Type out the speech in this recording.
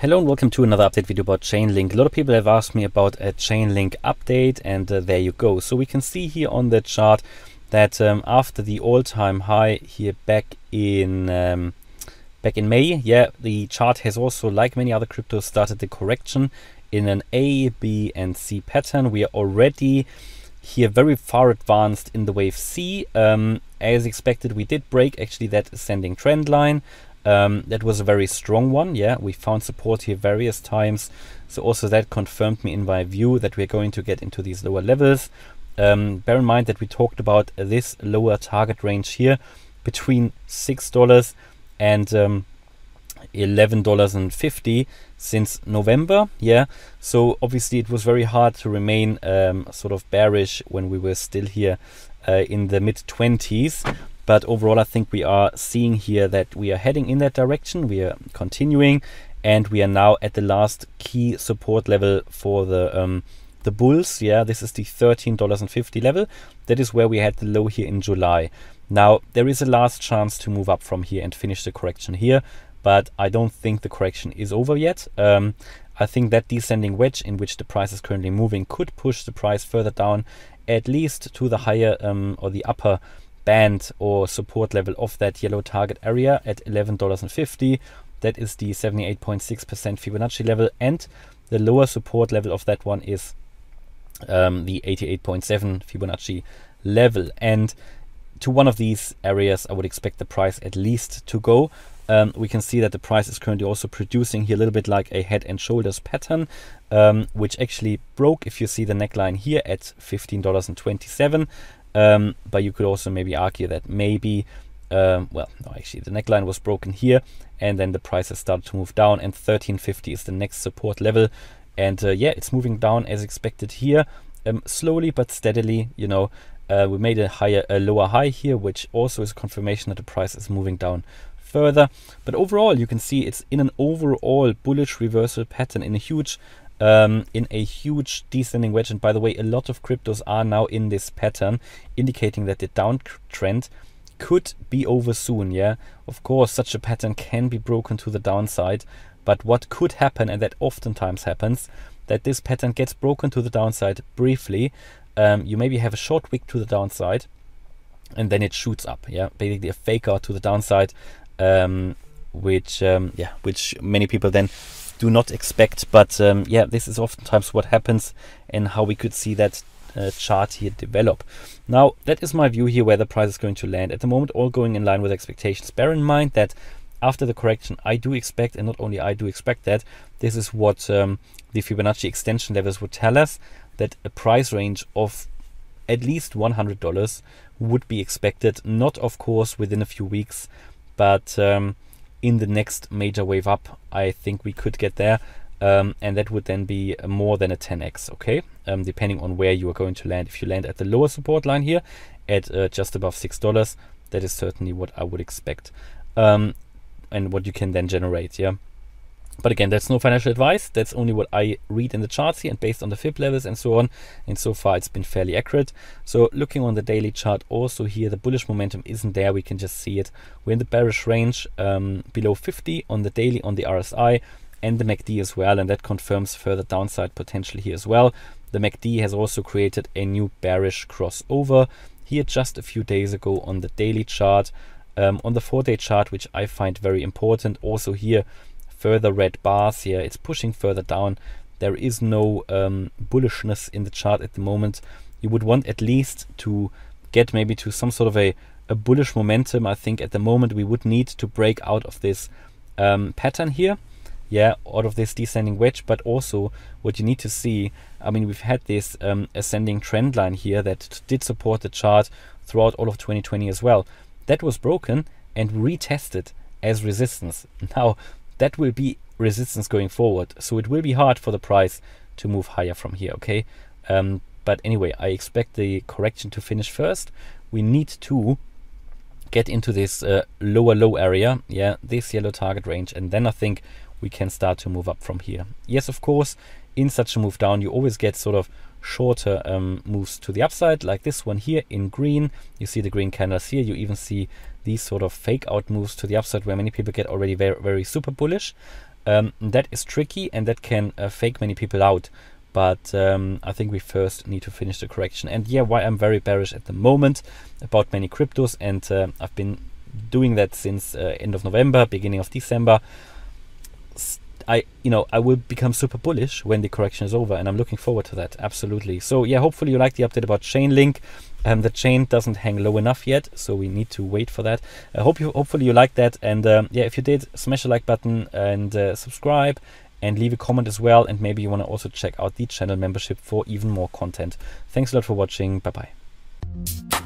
Hello and welcome to another update video about Chainlink. A lot of people have asked me about a Chainlink update, and there you go. So we can see here on the chart that after the all-time high here back in May, yeah, the chart has also, like many other cryptos, started the correction in an A, B, and C pattern. We are already here very far advanced in the wave C. As expected, we did break actually that ascending trend line. That was a very strong one. Yeah, we found support here various times, so also that confirmed me in my view that we're going to get into these lower levels. Bear in mind that we talked about this lower target range here between $6 and $11.50 since November. Yeah, so obviously it was very hard to remain sort of bearish when we were still here in the mid-20s. But overall, I think we are seeing here that we are heading in that direction. We are continuing, and we are now at the last key support level for the bulls. Yeah, this is the $13.50 level. That is where we had the low here in July. Now, there is a last chance to move up from here and finish the correction here, but I don't think the correction is over yet. I think that descending wedge in which the price is currently moving could push the price further down, at least to the higher or the upper band or support level of that yellow target area at $11.50. That is the 78.6% Fibonacci level, and the lower support level of that one is the 88.7 Fibonacci level. And to one of these areas I would expect the price at least to go. We can see that the price is currently also producing here a little bit like a head and shoulders pattern, which actually broke, if you see the neckline here, at $15.27. But you could also maybe argue that maybe, well, no, actually the neckline was broken here, and then the price has started to move down, and $13.50 is the next support level. And yeah, it's moving down as expected here, slowly but steadily. You know, we made a lower high here, which also is a confirmation that the price is moving down further. But overall, you can see it's in an overall bullish reversal pattern in a huge descending wedge. And by the way, a lot of cryptos are now in this pattern, indicating that the downtrend could be over soon. Yeah, of course, such a pattern can be broken to the downside, but what could happen, and that oftentimes happens, that this pattern gets broken to the downside briefly. You maybe have a short wick to the downside, and then it shoots up. Yeah, basically a fake out to the downside, which many people then do not expect. But yeah, this is oftentimes what happens, and how we could see that chart here develop. Now, that is my view here where the price is going to land at the moment, all going in line with expectations. Bear in mind that after the correction, I do expect, and not only I do expect that, this is what the Fibonacci extension levels would tell us, that a price range of at least $100 would be expected. Not, of course, within a few weeks, but in the next major wave up, I think we could get there, and that would then be more than a 10x, okay? Depending on where you are going to land. If you land at the lower support line here at just above $6, that is certainly what I would expect, and what you can then generate, yeah? But again, that's no financial advice. That's only what I read in the charts here, and based on the Fib levels and so on. And so far, it's been fairly accurate. So looking on the daily chart also here, the bullish momentum isn't there. We can just see it. We're in the bearish range below 50 on the daily, on the RSI, and the MACD as well. And that confirms further downside potential here as well. The MACD has also created a new bearish crossover here just a few days ago on the daily chart. On the 4-day chart, which I find very important, also here, further red bars here, it's pushing further down. There is no bullishness in the chart at the moment. You would want at least to get maybe to some sort of a bullish momentum. I think at the moment we would need to break out of this pattern here, yeah, out of this descending wedge. But also what you need to see, I mean, we've had this ascending trend line here that did support the chart throughout all of 2020 as well. That was broken and retested as resistance. Now, that will be resistance going forward, so it will be hard for the price to move higher from here, okay? But anyway, I expect the correction to finish first. We need to get into this lower low area, yeah, this yellow target range, and then I think we can start to move up from here. Yes, of course, in such a move down, you always get sort of shorter moves to the upside, like this one here in green. You see the green candles here. You even see these sort of fake out moves to the upside where many people get already very, very super bullish. That is tricky, and that can fake many people out. But I think we first need to finish the correction. And yeah, why I'm very bearish at the moment about many cryptos, and I've been doing that since end of November, beginning of December. I will become super bullish when the correction is over, and I'm looking forward to that. Absolutely. So yeah, hopefully you like the update about Chainlink. The chain doesn't hang low enough yet, so we need to wait for that. Hopefully you like that, and yeah, if you did, smash the like button and subscribe, and leave a comment as well. And maybe you want to also check out the channel membership for even more content. Thanks a lot for watching. Bye bye.